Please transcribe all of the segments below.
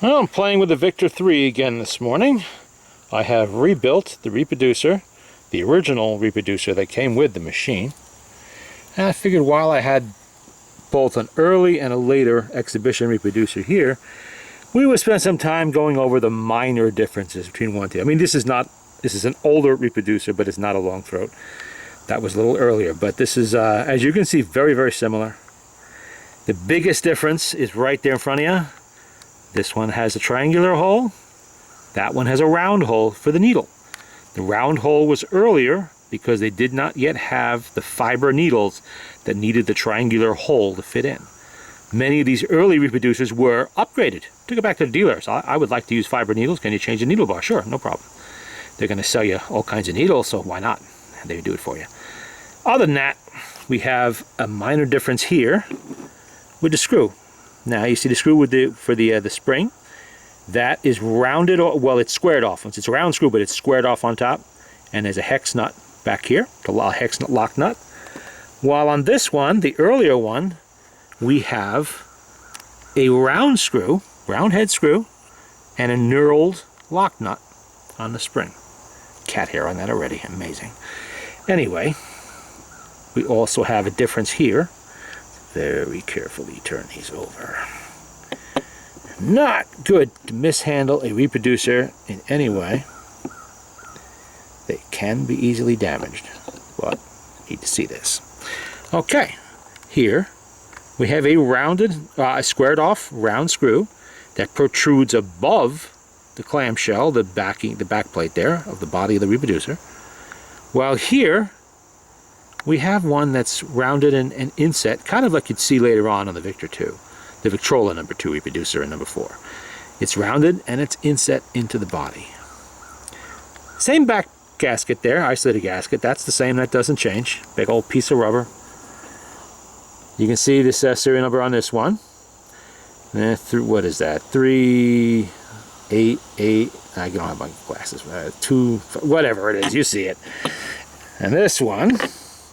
Well, I'm playing with the Victor 3 again this morning. I have rebuilt the reproducer, the original reproducer that came with the machine. And I figured while I had both an early and a later exhibition reproducer here, we would spend some time going over the minor differences between one and two. I mean, this is an older reproducer, but it's not a long throat. That was a little earlier, but this is, as you can see, very, very similar. The biggest difference is right there in front of you. This one has a triangular hole. That one has a round hole for the needle. The round hole was earlier because they did not yet have the fiber needles that needed the triangular hole to fit in. Many of these early reproducers were upgraded. Took it back to the dealers. I would like to use fiber needles. Can you change the needle bar? Sure, no problem. They're going to sell you all kinds of needles, so why not? They do it for you. Other than that, we have a minor difference here with the screw. Now you see the screw with for the spring. That is rounded, well, it's squared off. It's a round screw, but it's squared off on top. And there's a hex nut back here, the hex lock nut. While on this one, the earlier one, we have a round screw, round head screw, and a knurled lock nut on the spring. Cat hair on that already, amazing. Anyway, we also have a difference here. Very carefully turn these over. Not good to mishandle a reproducer in any way. They can be easily damaged, but you need to see this. Okay, here we have a rounded, squared off round screw that protrudes above the clamshell, the back plate there of the body of the reproducer. While here we have one that's rounded and inset, kind of like you'd see later on the Victor 2, the Victrola number 2 reproducer and number 4. It's rounded and it's inset into the body. Same back gasket there, isolated gasket. That's the same, that doesn't change. Big old piece of rubber. You can see this serial number on this one. What is that? 388. I don't have my glasses. 2, whatever it is, you see it. And this one,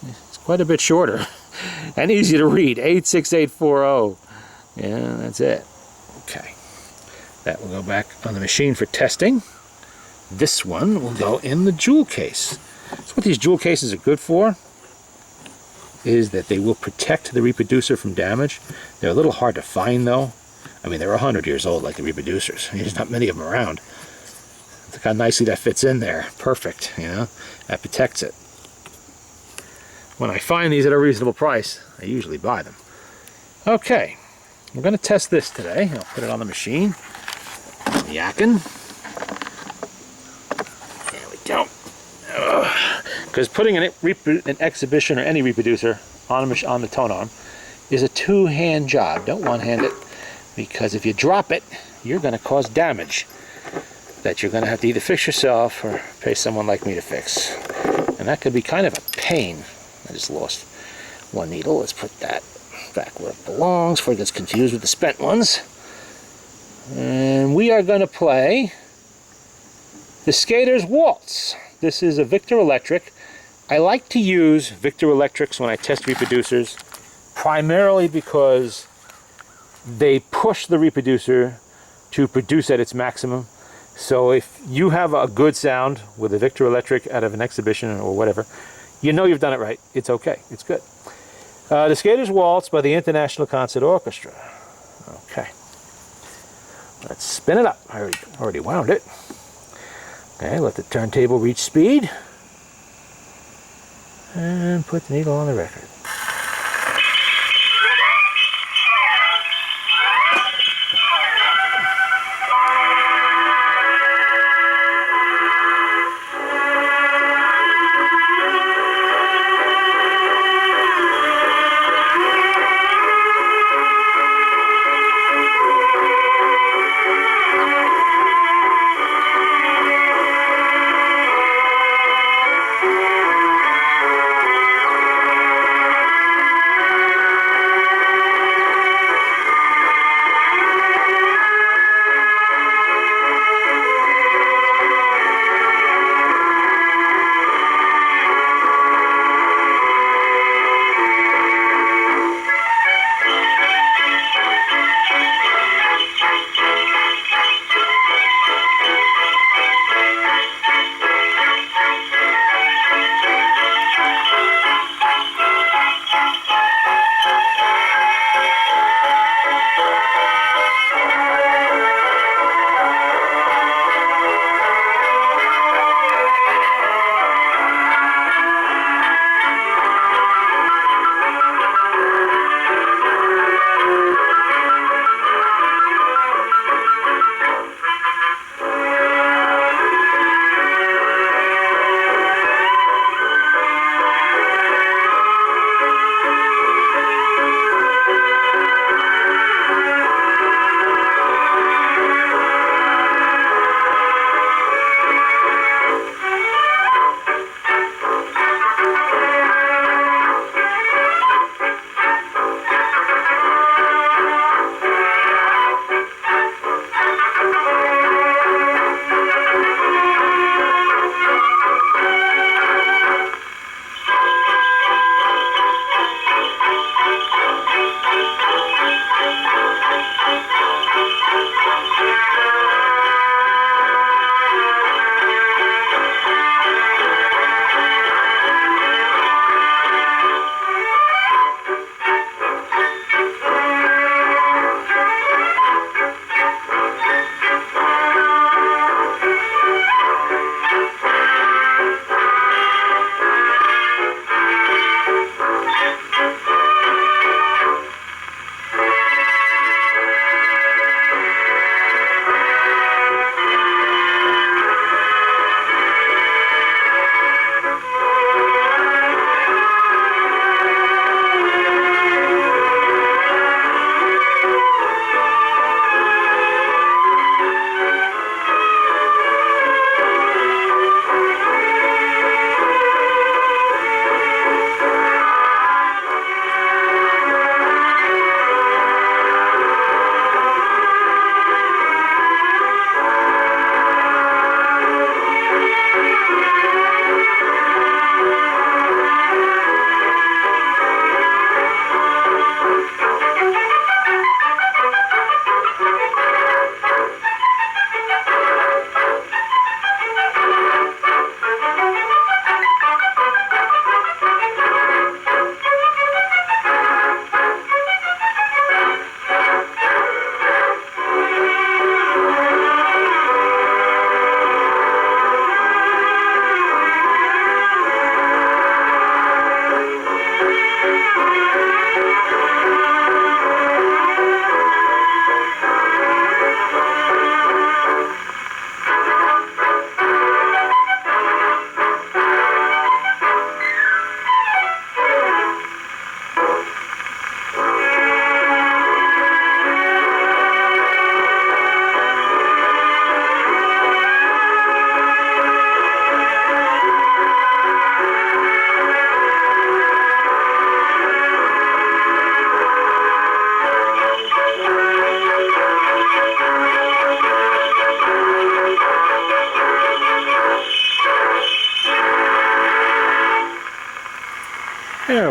it's quite a bit shorter and easy to read. 86840. Yeah, that's it. Okay. That will go back on the machine for testing. This one will go in the jewel case. So what these jewel cases are good for is that they will protect the reproducer from damage. They're a little hard to find though. I mean, they're 100 years old like the reproducers. There's not many of them around. Look how nicely that fits in there. Perfect, you know. That protects it. When I find these at a reasonable price, I usually buy them. Okay, we're going to test this today. I'll put it on the machine. Yakking. There we go. Because putting an exhibition or any reproducer on the tone arm is a two-hand job. Don't one-hand it, because if you drop it, you're going to cause damage that you're going to have to either fix yourself or pay someone like me to fix. And that could be kind of a pain. I just lost one needle. Let's put that back where it belongs before it gets confused with the spent ones. And we are going to play the Skater's Waltz. This is a Victor Electric. I like to use Victor Electrics when I test reproducers, primarily because they push the reproducer to produce at its maximum. So if you have a good sound with a Victor Electric out of an exhibition or whatever, you know you've done it right. It's okay. It's good. The Skater's Waltz by the International Concert Orchestra. Okay. Let's spin it up. I already wound it. Okay, let the turntable reach speed. And put the needle on the record.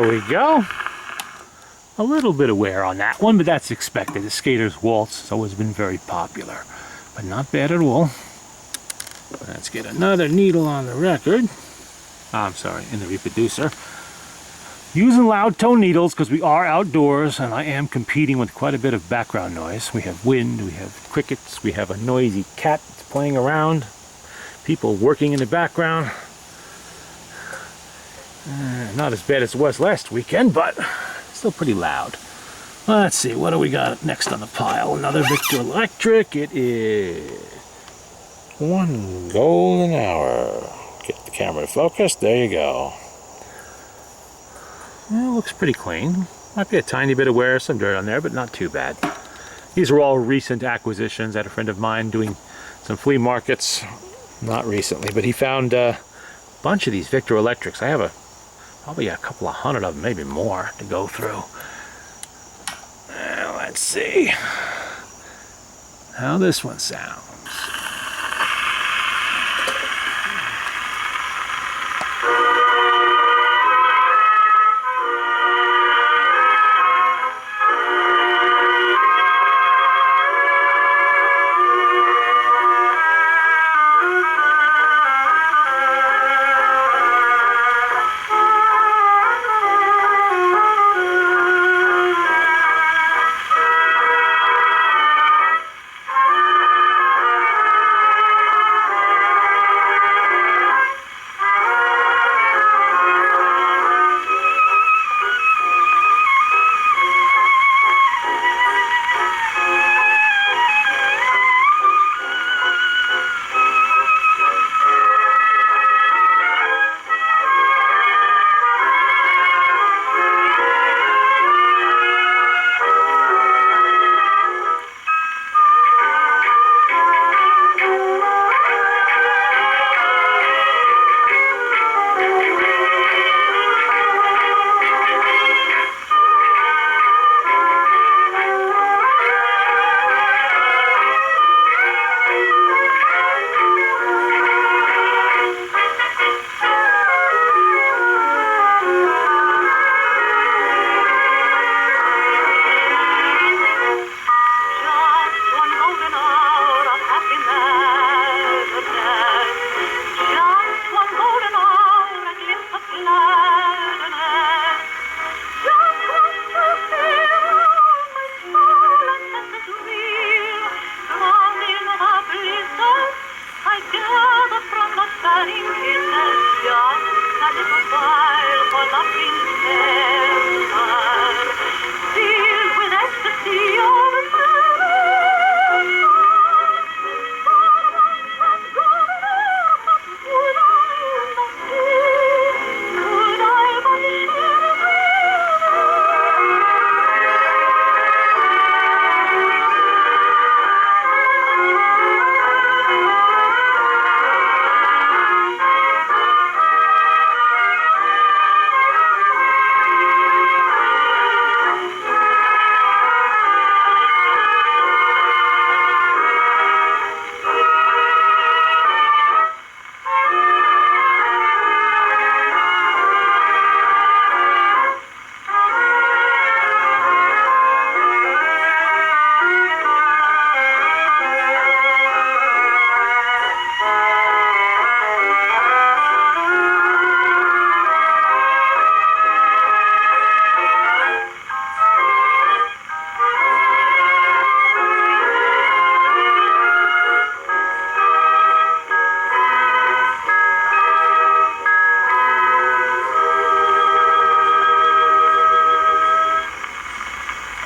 There we go. A little bit of wear on that one, but that's expected. The Skater's Waltz has always been very popular, but not bad at all. Let's get another needle on the record. I'm sorry, in the reproducer. Using loud tone needles because we are outdoors and I am competing with quite a bit of background noise. We have wind, we have crickets, we have a noisy cat that's playing around, people working in the background. Not as bad as it was last weekend, but still pretty loud. Let's see, what do we got next on the pile? Another Victor Electric. It is 1 golden hour. Get the camera to focus. There you go. Well, it looks pretty clean. Might be a tiny bit of wear, some dirt on there, but not too bad. These are all recent acquisitions. I had a friend of mine doing some flea markets, not recently, but he found a bunch of these Victor Electrics. I have probably a couple of hundred of them, maybe more, to go through. Let's see how this one sounds.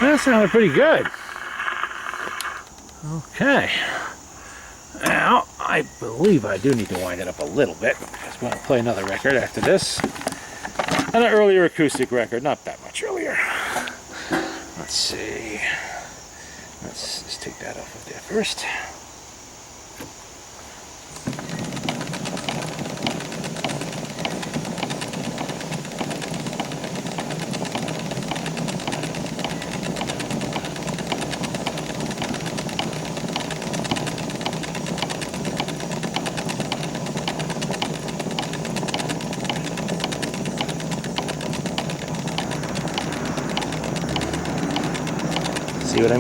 That sounded pretty good. Okay. Now, I believe I do need to wind it up a little bit because we're going to play another record after this. And an earlier acoustic record, not that much earlier. Let's see. Let's just take that off of there first.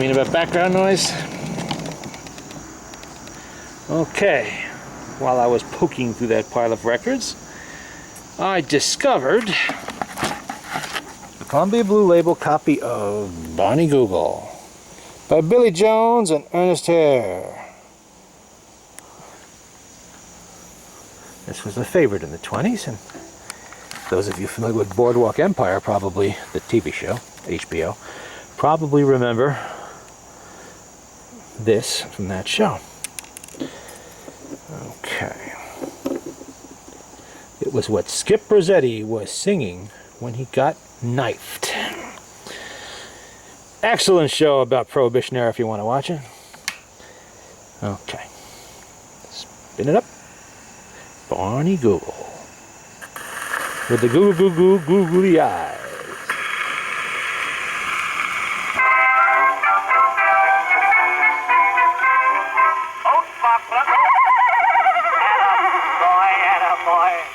mean about background noise? Okay, while I was poking through that pile of records, I discovered the Columbia Blue Label copy of Barney Google by Billy Jones and Ernest Hare. This was a favorite in the 20s, and those of you familiar with Boardwalk Empire, probably the TV show, HBO, probably remember this from that show. Okay. It was what Skip Rossetti was singing when he got knifed. Excellent show about Prohibition era if you want to watch it. Okay. Spin it up. Barney Google. With the googly eyes.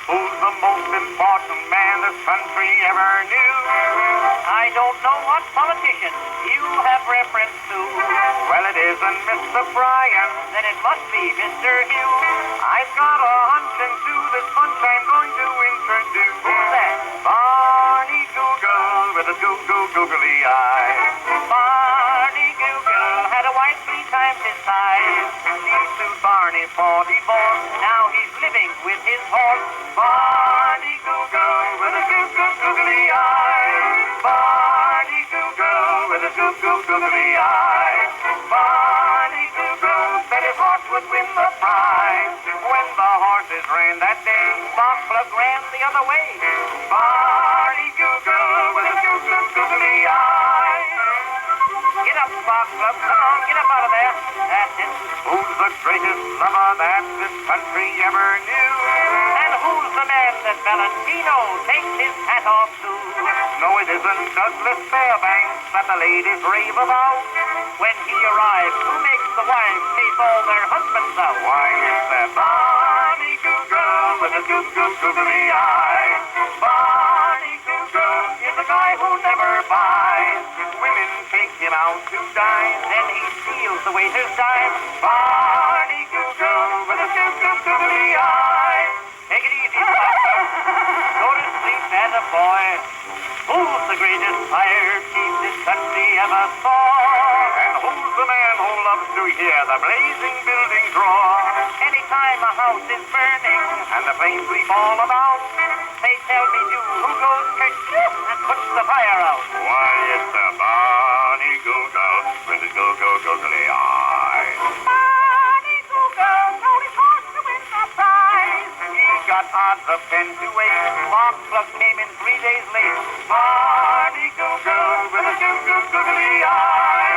Who's the most important man this country ever knew? I don't know what politician you have reference to. Well, it isn't Mr. Bryan, then it must be Mr. Hugh. I've got a hunch into this bunch I'm going to introduce. Who's that? Barney Google with a googly eye. Barney Google had a wife 3 times his size. She sued Barney for divorce. Now he's living with his horse. Barney Google with a googly eye. Barney Google with a googly eye. Barney Google said his horse would win the prize. When the horses ran that day, Sparkplug ran the other way. Barney Google with a googly eye. Get up, Sparkplug. Come on, get up out of there. That's it. Who's the greatest lover that this country ever knew? And who's the man that Valentino takes his hat off to? No, it isn't Douglas Fairbanks that the ladies rave about. When he arrives, who makes the wives chase all their husbands out? Why, it's that Barney Google with a googly eye. Barney Google is a guy who never buys. Women take him out to dine, then he steals the waiter's dime. Barney Google with a googly eye. Take it easy, Buster. Go to sleep as a boy. Who's the greatest fire chief this country ever saw? And who's the man who loves to hear the blazing buildings roar? Anytime a house is burning and the flames leap all about, they tell me to who goes kerchief and puts the fire out. Why, it's the Barney Google with the googly eye. Barney Google told his horse to win the prize. He got odds of 10 to 8. Sparkplug came in 3 days late. Barney Google with a googly eye.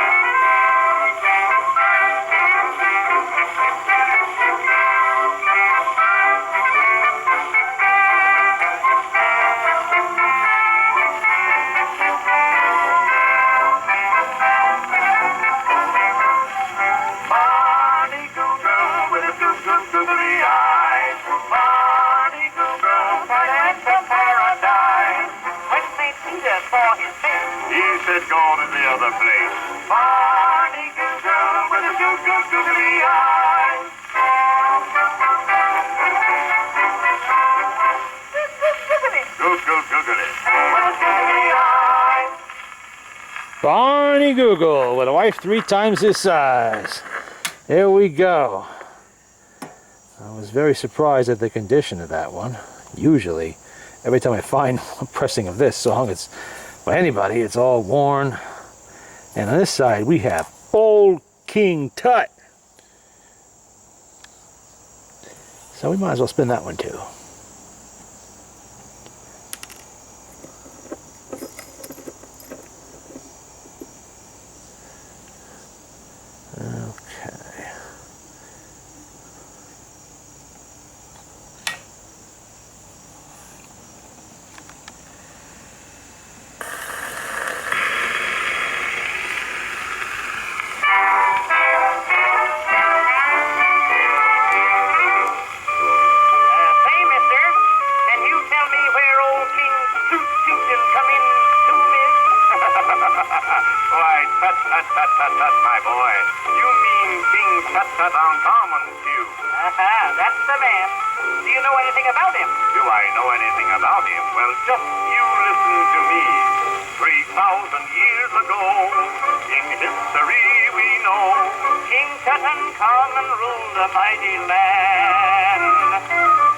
Barney Google with a googly eye. Barney Google might enter paradise. When St. Peter saw his face, he said, go to the other place. Barney Google with a googly eye. Googly with a googly eye. Barney Google with a wife 3 times his size. There we go. I was very surprised at the condition of that one. Usually, every time I find a pressing of this song, it's by anybody, it's all worn. And on this side, we have Old King Tut. So we might as well spin that one too. Okay. Tut uncommon too. That's the man. Do you know anything about him? Do I know anything about him? Well, just you listen to me. 3,000 years ago, in history we know, King Tutankhamun ruled a mighty land.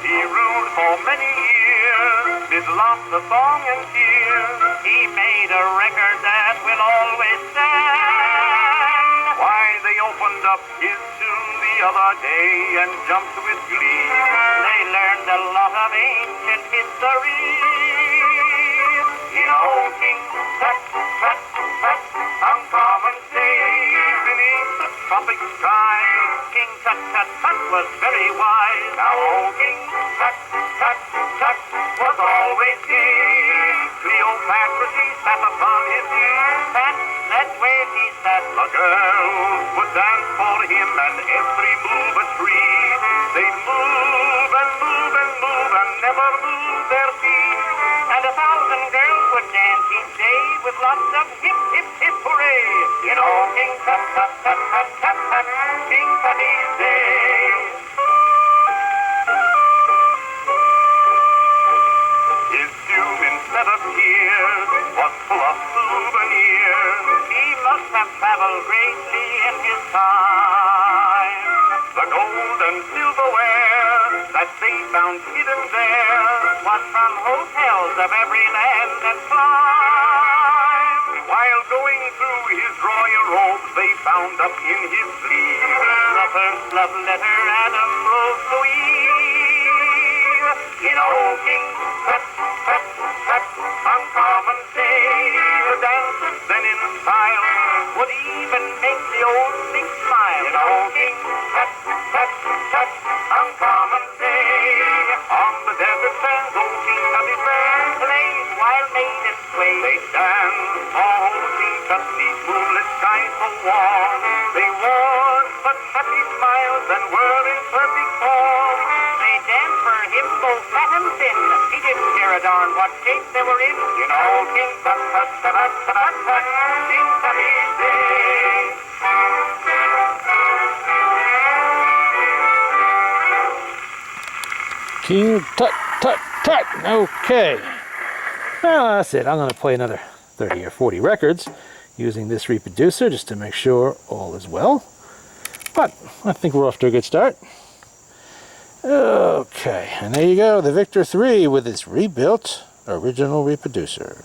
He ruled for many years, with lots of song and tears. He made a record that will always stand. Why, they opened up his tomb the other day and jumped with glee. They learned a lot of ancient history. You know, King Tut, Tut, Tut, uncommon days beneath the tropic sky. King Tut, Tut, Tut was very wise. Now, King Tut, Tut, Tut was always gay. Cleopatra, she sat upon his knee. That's where he sat. The girls would dance for him, and every move a treat. They'd move and move and move and never move their feet. And 1,000 girls would dance each day with lots of hip, hip, hip, hooray. You know, King Tut, Tut, Tut, Tut, Tut, Tut, King Tutty's day. His tomb, instead of tears, was full of souvenirs. He must have traveled greatly in his time. The gold and silverware that they found hidden there was from hotels of every land and clime. While going through his royal robes, they found up in his sleeve the first love letter Adam wrote to Eve. You know, King Tut, Tut, Tut, uncommon say, the dancers then in style would even make the old thing smile. You know, King Tut, Tut, Tut, uncommon say, on the desert sands, old King Tutty plays while maidens sway. They dance, oh, King Tut, these moonlit skies so warm. They wore such happy smiles and were in perfect form. They danced for him both fat and thin. He didn't care a darn what shape they were in. You know, King Tut, Tut, Tut, Tut, Tut, Tut, King Tutty's day. King Tut, Tut, Tut. Okay. Well, that's it. I'm going to play another 30 or 40 records using this reproducer just to make sure all is well. But I think we're off to a good start. Okay, and there you go, the Victor 3 with its rebuilt original reproducer.